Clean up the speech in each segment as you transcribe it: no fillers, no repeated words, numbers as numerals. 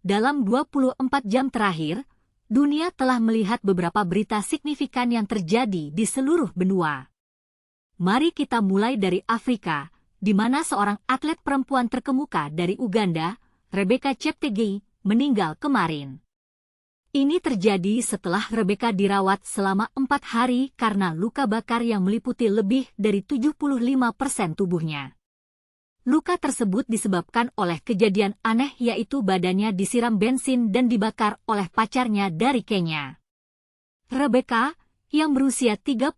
Dalam 24 jam terakhir, dunia telah melihat beberapa berita signifikan yang terjadi di seluruh benua. Mari kita mulai dari Afrika, di mana seorang atlet perempuan terkemuka dari Uganda, Rebecca Cheptegei, meninggal kemarin. Ini terjadi setelah Rebecca dirawat selama 4 hari karena luka bakar yang meliputi lebih dari 75% tubuhnya. Luka tersebut disebabkan oleh kejadian aneh, yaitu badannya disiram bensin dan dibakar oleh pacarnya dari Kenya. Rebecca, yang berusia 33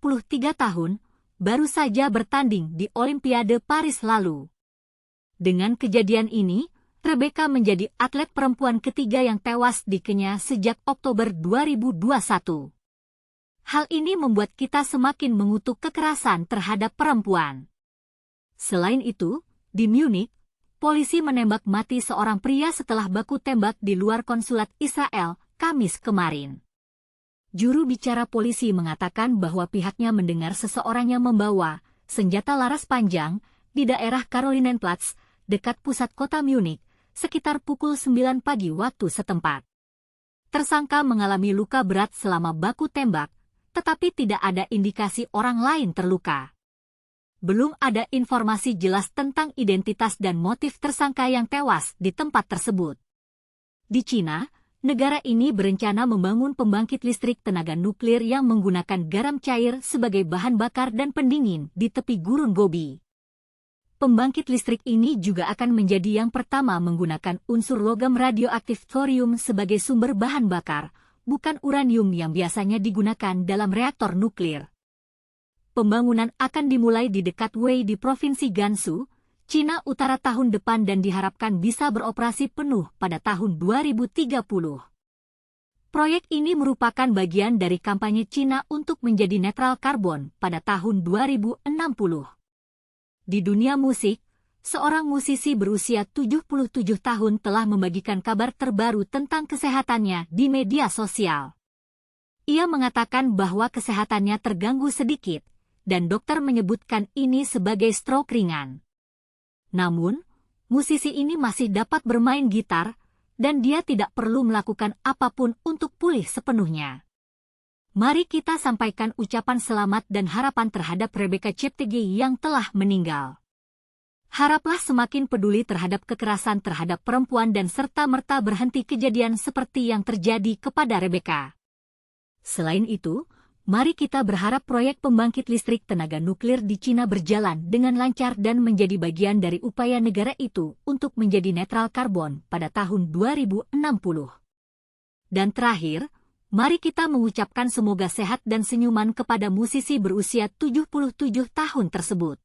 tahun, baru saja bertanding di Olimpiade Paris lalu. Dengan kejadian ini, Rebecca menjadi atlet perempuan ketiga yang tewas di Kenya sejak Oktober 2021. Hal ini membuat kita semakin mengutuk kekerasan terhadap perempuan. Selain itu, di Munich, polisi menembak mati seorang pria setelah baku tembak di luar konsulat Israel, Kamis kemarin. Juru bicara polisi mengatakan bahwa pihaknya mendengar seseorang yang membawa senjata laras panjang di daerah Karolinenplatz, dekat pusat kota Munich, sekitar pukul 9 pagi waktu setempat. Tersangka mengalami luka berat selama baku tembak, tetapi tidak ada indikasi orang lain terluka. Belum ada informasi jelas tentang identitas dan motif tersangka yang tewas di tempat tersebut. Di Cina, negara ini berencana membangun pembangkit listrik tenaga nuklir yang menggunakan garam cair sebagai bahan bakar dan pendingin di tepi Gurun Gobi. Pembangkit listrik ini juga akan menjadi yang pertama menggunakan unsur logam radioaktif thorium sebagai sumber bahan bakar, bukan uranium yang biasanya digunakan dalam reaktor nuklir. Pembangunan akan dimulai di dekat Wei di Provinsi Gansu, Cina Utara tahun depan dan diharapkan bisa beroperasi penuh pada tahun 2030. Proyek ini merupakan bagian dari kampanye Cina untuk menjadi netral karbon pada tahun 2060. Di dunia musik, seorang musisi berusia 77 tahun telah membagikan kabar terbaru tentang kesehatannya di media sosial. Ia mengatakan bahwa kesehatannya terganggu sedikit, dan dokter menyebutkan ini sebagai stroke ringan. Namun, musisi ini masih dapat bermain gitar, dan dia tidak perlu melakukan apapun untuk pulih sepenuhnya. Mari kita sampaikan ucapan selamat dan harapan terhadap Rebecca Cheptegei yang telah meninggal. Haraplah semakin peduli terhadap kekerasan terhadap perempuan dan serta-merta berhenti kejadian seperti yang terjadi kepada Rebecca. Selain itu, mari kita berharap proyek pembangkit listrik tenaga nuklir di Cina berjalan dengan lancar dan menjadi bagian dari upaya negara itu untuk menjadi netral karbon pada tahun 2060. Dan terakhir, mari kita mengucapkan semoga sehat dan senyuman kepada musisi berusia 77 tahun tersebut.